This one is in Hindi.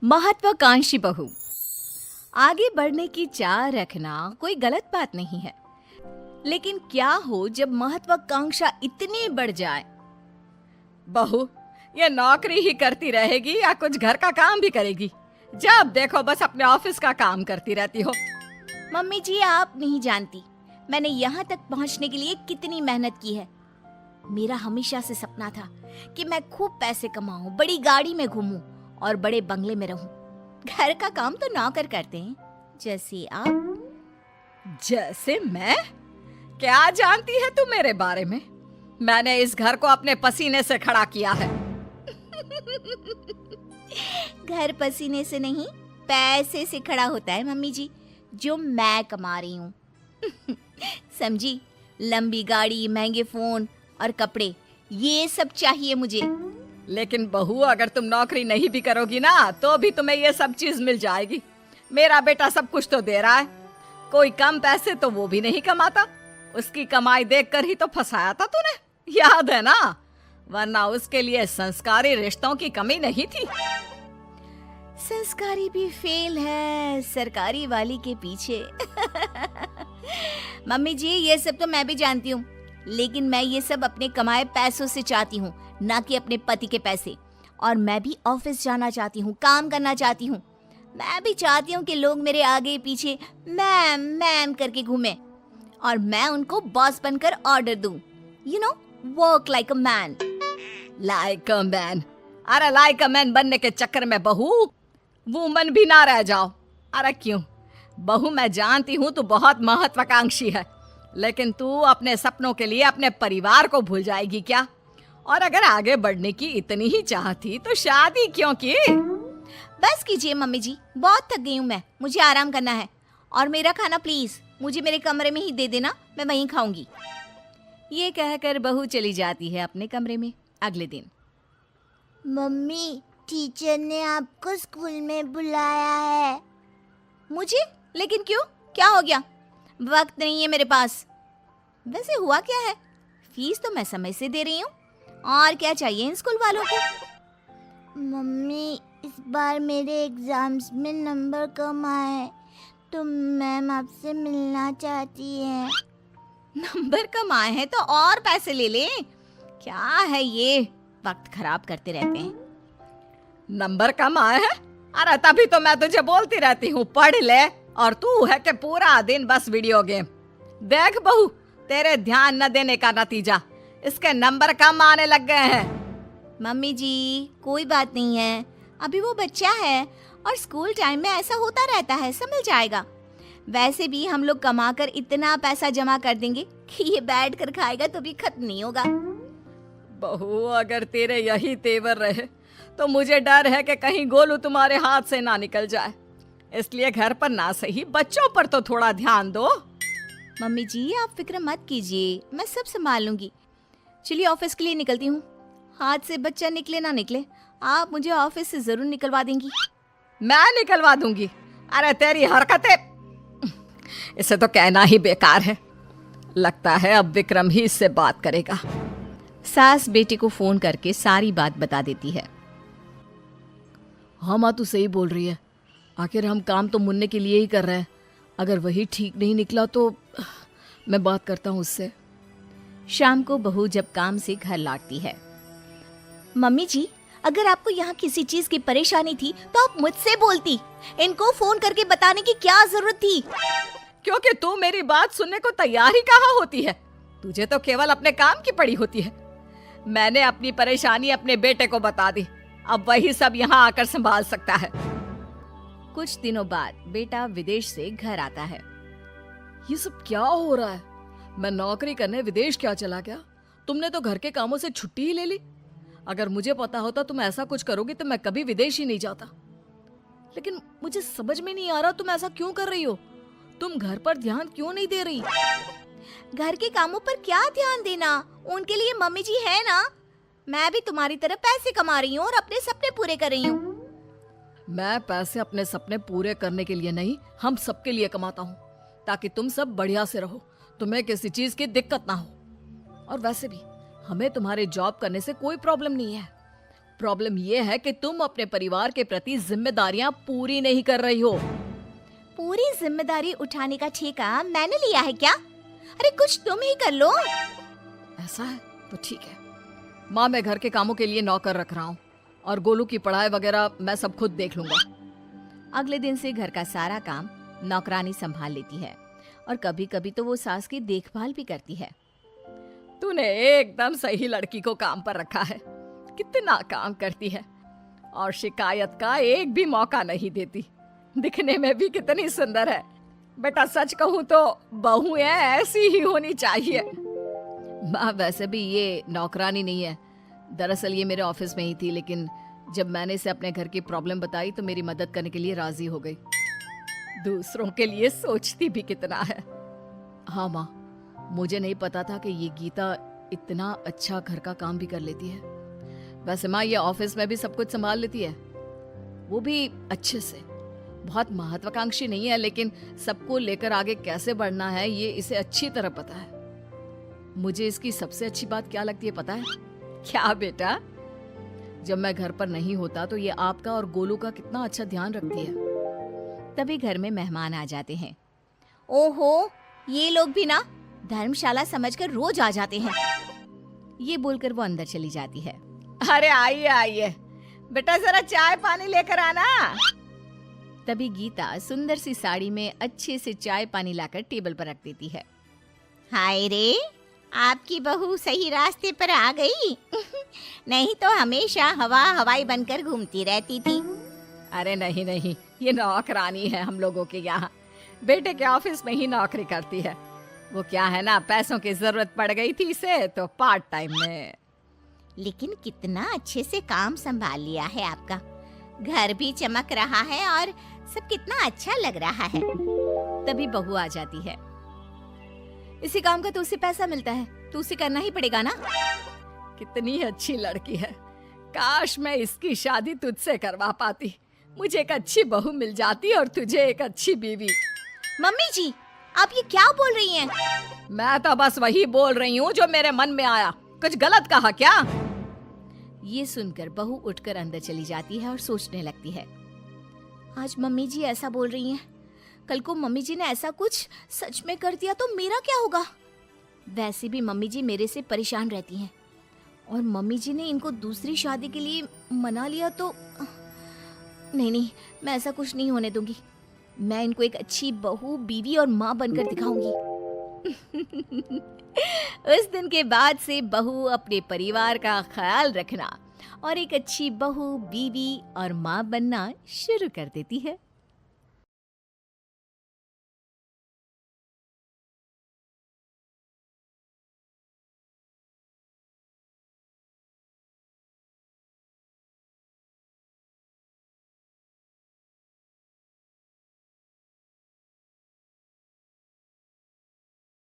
महत्वाकांक्षी बहू। आगे बढ़ने की चाह रखना कोई गलत बात नहीं है, लेकिन क्या हो जब महत्वाकांक्षा इतनी बढ़ जाए? बहू, ये नौकरी ही करती रहेगी या कुछ घर का काम भी करेगी? जब देखो बस अपने ऑफिस का काम करती रहती हो। मम्मी जी, आप नहीं जानती मैंने यहाँ तक पहुँचने के लिए कितनी मेहनत की है। मेरा हमेशा से सपना था कि मैं खूब पैसे कमाऊं, बड़ी गाड़ी में घूमूं और बड़े बंगले में रहूं। घर का काम तो नौकर करते हैं, जैसे आप। जैसे मैं? क्या जानती है तू मेरे बारे में? मैंने इस घर को अपने पसीने से खड़ा किया है। घर पसीने से नहीं, पैसे से खड़ा होता है मम्मी जी, जो मैं कमा रही हूँ। समझी? लंबी गाड़ी, महंगे फोन और कपड़े, ये सब चाहिए मुझे। लेकिन बहू, अगर तुम नौकरी नहीं भी करोगी ना तो भी तुम्हें ये सब चीज मिल जाएगी। मेरा बेटा सब कुछ तो दे रहा है, कोई कम पैसे तो वो भी नहीं कमाता। उसकी कमाई देखकर ही तो फंसाया था तूने, याद है ना? वरना उसके लिए संस्कारी रिश्तों की कमी नहीं थी। संस्कारी भी फेल है सरकारी वाली के पीछे। मम्मी जी, ये सब तो मैं भी जानती हूँ, लेकिन मैं ये सब अपने कमाए पैसों से चाहती हूँ, ना कि अपने पति के पैसे। और मैं भी ऑफिस जाना चाहती हूँ, काम करना चाहती हूँ। मैं भी चाहती हूँ कि लोग मेरे आगे पीछे मैम मैम करके घूमें और मैं उनको बॉस बनकर ऑर्डर दूं। You know, work like a man. Like a man? अरे लाइक अ मैन बनने के चक्कर में बहू वुमन भी ना रह जाओ। अरे क्यों बहू, मैं जानती हूँ तू बहुत महत्वाकांक्षी है, लेकिन तू अपने सपनों के लिए अपने परिवार को भूल जाएगी क्या? और अगर आगे बढ़ने की इतनी ही चाह थी तो शादी क्यों की? बस कीजिए मम्मी जी, बहुत थक गई हूँ मैं, मुझे आराम करना है। और मेरा खाना प्लीज मुझे मेरे कमरे में ही दे देना, मैं वहीं खाऊंगी। ये कहकर बहू चली जाती है अपने कमरे में। अगले दिन, मम्मी, टीचर ने आपको स्कूल में बुलाया है। मुझे? लेकिन क्यों, क्या हो गया? वक्त नहीं है मेरे पास। वैसे हुआ क्या है? फीस तो मैं समय से दे रही हूँ, और क्या चाहिए इन स्कूल वालों को? मम्मी, इस बार मेरे एग्जाम्स में नंबर कम आए तो मैम आपसे मिलना चाहती है। नंबर कम आए हैं तो और पैसे ले लें। क्या है ये, वक्त खराब करते रहते हैं। नंबर कम आए हैं? अरे तभी तो मैं तुझे बोलती रहती हूँ पढ़ ले, और तू है कि पूरा दिन बस वीडियो गेम। देख बहू, तेरे ध्यान न देने का नतीजा इसके नंबर कम आने लग गए हैं। मम्मी जी, कोई बात नहीं है, अभी वो बच्चा है और स्कूल टाइम में ऐसा होता रहता है, समझ जाएगा। वैसे भी हम लोग कमाकर इतना पैसा जमा कर देंगे कि ये बैठ कर खाएगा तो भी खत्म नहीं होगा। बहू, अगर तेरे यही तेवर रहे तो मुझे डर है कि कहीं गोलू तुम्हारे हाथ से ना निकल जाए। इसलिए घर पर ना सही बच्चों पर तो थोड़ा ध्यान दो। मम्मी जी, आप फिक्र मत कीजिए, मैं सब संभाल लूंगी। चलिए ऑफिस के लिए निकलती हूँ। हाथ से बच्चा निकले ना निकले, आप मुझे ऑफिस से जरूर निकलवा देंगी। मैं निकलवा दूंगी? अरे तेरी हरकतें, इसे तो कहना ही बेकार है। लगता है अब विक्रम ही इससे बात करेगा। सास बेटे को फोन करके सारी बात बता देती है। हाँ माँ, तू सही बोल रही है। आखिर हम काम तो मुन्ने के लिए ही कर रहे हैं। अगर वही ठीक नहीं निकला तो मैं बात करता हूँ उससे। शाम को बहू जब काम से घर लौटती है, मम्मी जी, अगर आपको यहाँ किसी चीज की परेशानी थी तो आप मुझसे बोलती, इनको फोन करके बताने की क्या जरूरत थी? क्योंकि तू मेरी बात सुनने को तैयार ही कहाँ होती है। तुझे तो केवल अपने काम की पड़ी होती है। मैंने अपनी परेशानी अपने बेटे को बता दी, अब वही सब यहाँ आकर संभाल सकता है। कुछ दिनों बाद बेटा विदेश से घर आता है। ये सब क्या हो रहा है? मैं नौकरी करने विदेश क्या चला गया? तुमने तो घर के कामों से छुट्टी ही ले ली। अगर मुझे पता होता तुम ऐसा कुछ करोगी तो मैं कभी विदेश ही नहीं जाता। लेकिन मुझे समझ में नहीं आ रहा तुम ऐसा क्यों कर रही हो? तुम घर पर ध्यान क्यों नहीं दे रही? घर के कामों पर क्या ध्यान देना, उनके लिए मम्मी जी है ना। मैं भी तुम्हारी तरह पैसे कमा रही हूँ और अपने सपने पूरे कर रही हूँ। मैं पैसे अपने सपने पूरे करने के लिए नहीं, हम सबके लिए कमाता हूँ, ताकि तुम सब बढ़िया से रहो, तुम्हें किसी चीज की दिक्कत ना हो। और वैसे भी हमें तुम्हारे जॉब करने से कोई प्रॉब्लम नहीं है। प्रॉब्लम ये है कि तुम अपने परिवार के प्रति जिम्मेदारियां पूरी नहीं कर रही हो। पूरी जिम्मेदारी उठाने का ठेका मैंने लिया है क्या? अरे कुछ तुम ही कर लो। ऐसा है तो ठीक है माँ, मैं घर के कामों के लिए नौकर रख रहा हूँ और गोलू की पढ़ाई वगैरह मैं सब खुद देख लूंगा। अगले दिन से घर का सारा काम नौकरानी संभाल लेती है और कभी कभी तो वो सास की देखभाल भी करती है। तूने एकदम सही लड़की को काम पर रखा है। कितना काम करती है और शिकायत का एक भी मौका नहीं देती। दिखने में भी कितनी सुंदर है। बेटा सच कहूँ तो बहुएं ऐसी ही होनी चाहिए। माँ वैसे भी ये नौकरानी नहीं है, दरअसल ये मेरे ऑफिस में ही थी, लेकिन जब मैंने इसे अपने घर की प्रॉब्लम बताई तो मेरी मदद करने के लिए राजी हो गई। दूसरों के लिए सोचती भी कितना है। हाँ माँ, मुझे नहीं पता था कि ये गीता इतना अच्छा घर का काम भी कर लेती है। वैसे माँ ये ऑफिस में भी सब कुछ संभाल लेती है, वो भी अच्छे से। बहुत महत्वाकांक्षी नहीं है, लेकिन सबको लेकर आगे कैसे बढ़ना है ये इसे अच्छी तरह पता है। मुझे इसकी सबसे अच्छी बात क्या लगती है पता है? क्या बेटा? जब मैं घर पर नहीं होता तो ये आपका और गोलू का कितना अच्छा ध्यान रखती है। तभी घर में मेहमान आ जाते हैं। ओहो, ये लोग भी ना धर्मशाला समझकर रोज आ जाते हैं। ये बोलकर वो अंदर चली जाती है। अरे आइए आइए बेटा, जरा चाय पानी लेकर आना। तभी गीता सुंदर सी साड़ी में अच्छे से चाय पानी लाकर टेबल पर रख देती है। हाय रे, आपकी बहू सही रास्ते पर आ गई। नहीं तो हमेशा हवाई बनकर घूमती रहती थी। अरे नहीं नहीं, ये नौकरानी है हम लोगों के यहाँ। बेटे के ऑफिस में ही नौकरी करती है। वो क्या है ना, पैसों की जरूरत पड़ गई थी इसे तो पार्ट टाइम में। लेकिन कितना अच्छे से काम संभाल लिया है आपका। घर भी चमक रहा है और सब कितना अच्छा लग रहा है। तभी बहू आ जाती है। इसी काम का तो उसे पैसा मिलता है, तो उसे करना ही पड़ेगा ना। कितनी अच्छी लड़की है। काश मैं इसकी शादी तुझसे करवा पाती। मुझे एक अच्छी बहू मिल जाती और तुझे एक अच्छी बीवी। मम्मी जी, आप ये क्या बोल रही हैं? मैं तो बस वही बोल रही हूँ जो मेरे मन में आया। कुछ गलत कहा क्या? ये सुनकर बहू उठकर अंदर चली जाती है और सोचने लगती है, आज मम्मी जी ऐसा बोल रही हैं, कल को मम्मी जी ने ऐसा कुछ सच में कर दिया तो मेरा क्या होगा? वैसे भी मम्मी जी मेरे से परेशान रहती हैं और मम्मी जी ने इनको दूसरी शादी के लिए मना लिया तो नहीं, मैं ऐसा कुछ नहीं होने दूंगी। मैं इनको एक अच्छी बहू, बीवी और माँ बनकर दिखाऊंगी। उस दिन के बाद से बहू अपने परिवार का ख्याल रखना और एक अच्छी बहू, बीवी और माँ बनना शुरू कर देती है।